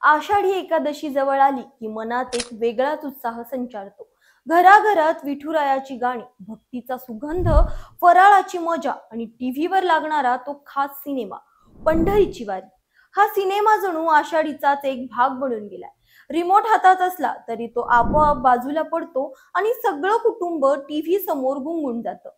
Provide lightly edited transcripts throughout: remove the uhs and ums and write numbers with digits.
आषाढी एकादशी जवळ आली की मनात एक वेगळाच उत्साह संचारतो. घराघरात विठुरायाची गाणी, भक्तीचा सुगंध, फराळाची मजा आणि टीव्हीवर लागणारा तो खास सिनेमा पंढरीची वारी. हा सिनेमा जणू आषाढीचाच एक भाग बनून गेलाय. रिमोट हातात असला तरी तो आपोआप बाजूला पडतो आणि सगळं कुटुंब टीव्ही समोर गुंगून जातं.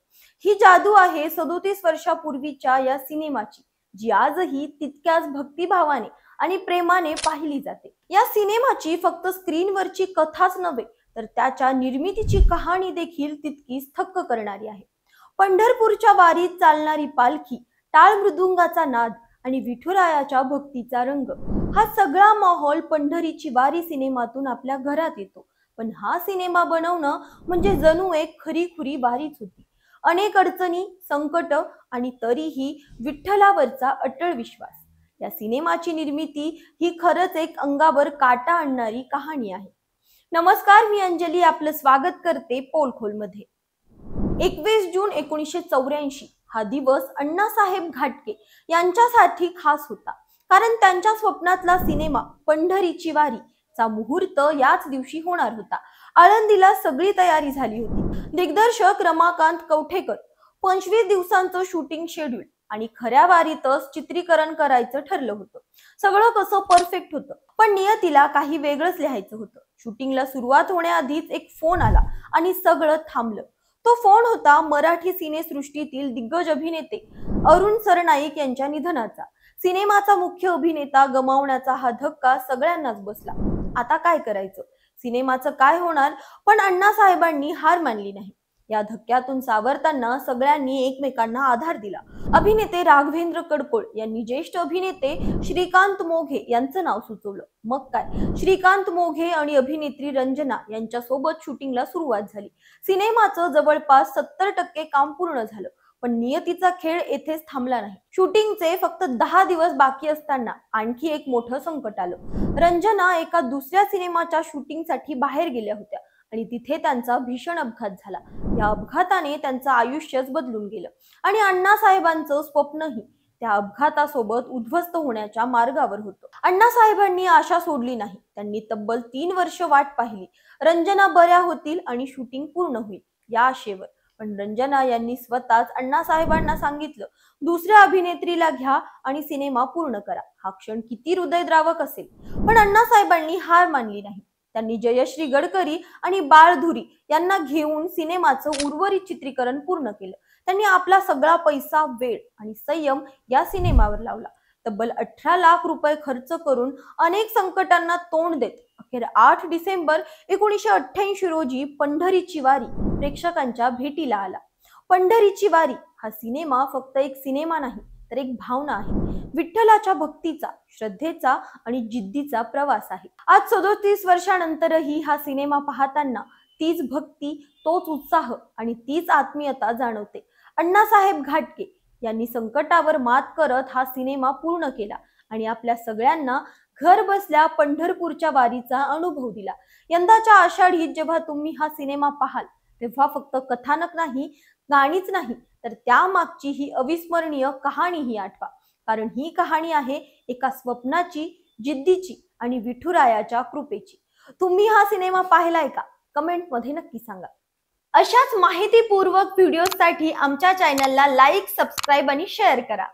ही जादू आहे 37 वर्षापूर्वीच्या या सिनेमाची, जी आजही तितक्याच भक्तिभावाने आणि प्रेमाने पाहिली जाते. या सिनेमाची फक्त स्क्रीनवरची कथाच नव्हे, तर त्याच्या निर्मितीची कहाणी देखील तितकीच थक्क करणारी आहे. पंढरपूरच्या वारीत चालणारी पालखी, टाळ मृदुंगाचा नाद आणि विठुरायाच्या भक्तीचा रंग, हा सगळा माहोल पंढरीची वारी सिनेमातून आपल्या घरात येतो. पण हा सिनेमा बनवणं म्हणजे जणू एक खरीखुरी वारीच होती. अनेक अडचणी, संकट आणि तरीही विठ्ठलावरचा अटळ विश्वास. या सिनेमाची निर्मिती ही खरंच एक अंगावर काटा आणणारी कहाणी आहे. नमस्कार, मी अंजली आपलं स्वागत करते पोलखोलमध्ये. 21 जून 1984 हा दिवस अण्णासाहेब घाटगे यांच्यासाठी खास होता, कारण त्यांच्या स्वप्नातला सिनेमा पंढरीची वारी चा मुहूर्त याच दिवशी होणार होता. आळंदीला सगळी तयारी झाली होती. दिग्दर्शक रमाकांत कवठेकर 25 दिवसांचं शूटिंग शेड्यूल आणि खऱ्या वारीतच चित्रीकरण करायचं ठरलं होतं. सगळं कसं परफेक्ट होतं, पण नियतीला काही वेगळंच लिहायचं होतं. शूटिंगला सुरुवात होण्याआधीच एक फोन आला आणि सगळं थांबलं. तो फोन होता मराठी सिनेसृष्टीतील दिग्गज अभिनेते अरुण सरनाईक यांच्या निधनाचा. सिनेमाचा मुख्य अभिनेता गमावण्याचा हा धक्का सगळ्यांनाच बसला. आता काय करायचं, सिनेमाचं काय होणार? पण अण्णासाहेबांनी हार मानली नाही. या धक्क्यातून सावरताना सगळ्यांनी एकमेकांना आधार दिला. अभिनेते राघवेंद्र कडकोळ यांनी ज्येष्ठ अभिनेते श्रीकांत मोघे यांचं नाव सुचवलं. मग काय, श्रीकांत मोघे आणि अभिनेत्री रंजना यांच्या सोबत शूटिंगला सुरुवात झाली. सिनेमाचं जवळपास 70% काम पूर्ण झालं. पण नियतीचा खेळ येथेच थांबला नाही. शूटिंगचे फक्त 10 दिवस बाकी असताना आणखी एक मोठं संकट आलं. रंजना एका दुसऱ्या सिनेमाच्या शूटिंगसाठी बाहेर गेल्या होत्या आणि तिथे त्यांचा भीषण अपघात झाला. या अपघाताने त्यांचं आयुष्यच बदलून गेलं आणि अण्णासाहेबांचं स्वप्नही त्या अपघातासोबत उद्ध्वस्त होण्याच्या मार्गावर होतं. अण्णासाहेबांनी आशा सोडली नाही. त्यांनी तब्बल 3 वर्ष वाट पाहिली. रंजना बऱ्या होतील आणि शूटिंग पूर्ण होईल या आशेवर. पण रंजना यांनी स्वतःच अण्णासाहेबांना सांगितलं, दुसऱ्या अभिनेत्रीला घ्या आणि सिनेमा पूर्ण करा. हा क्षण किती हृदयद्रावक असेल, पण अण्णासाहेबांनी हार मानली नाही. त्यांनी जयश्री गडकरी आणि बाळधुरी यांना घेऊन सिनेमाचं उर्वरित चित्रीकरण पूर्ण केलं. त्यांनी आपला सगळा पैसा, वेळ आणि संयम या सिनेमावर लावला. तब्बल 18 लाख रुपये खर्च करून अनेक संकटांना तोंड देत अखेर 8 डिसेंबर 1988 रोजी पंढरीची वारी प्रेक्षकांच्या भेटीला आला. पंढरीची वारी हा सिनेमा फक्त एक सिनेमा नाही, तर एक भावना आहे. विठ्ठलाच्या भक्तीचा, श्रद्धेचा आणि जिद्दीचा प्रवास आहे. आज 37 वर्षानंतरही हा सिनेमा पाहताना तीच भक्ती, तोच उत्साह आणि तीच आत्मीयता जाणवते. अण्णासाहेब घाटगे यांनी संकटावर मात करत हा सिनेमा पूर्ण केला आणि आपल्या सगळ्यांना घर बसल्या पंढरपूरच्या वारीचा अनुभव दिला. यंदाच्या आषाढीत जेव्हा तुम्ही हा सिनेमा पाहाल, तेव्हा फक्त कथानक नाही, गाणीच नाही, तर त्यामागची ही अविस्मरणीय कहाणीही आठवा. कारण ही कहाणी आहे एका स्वप्नाची, जिद्दीची आणि विठुरायाच्या कृपेची. तुम्ही हा सिनेमा पाहिलाय का? कमेंटमध्ये नक्की सांगा. अशाच माहितीपूर्वक व्हिडिओसाठी आमच्या चॅनलला लाईक, सबस्क्राईब आणि शेअर करा.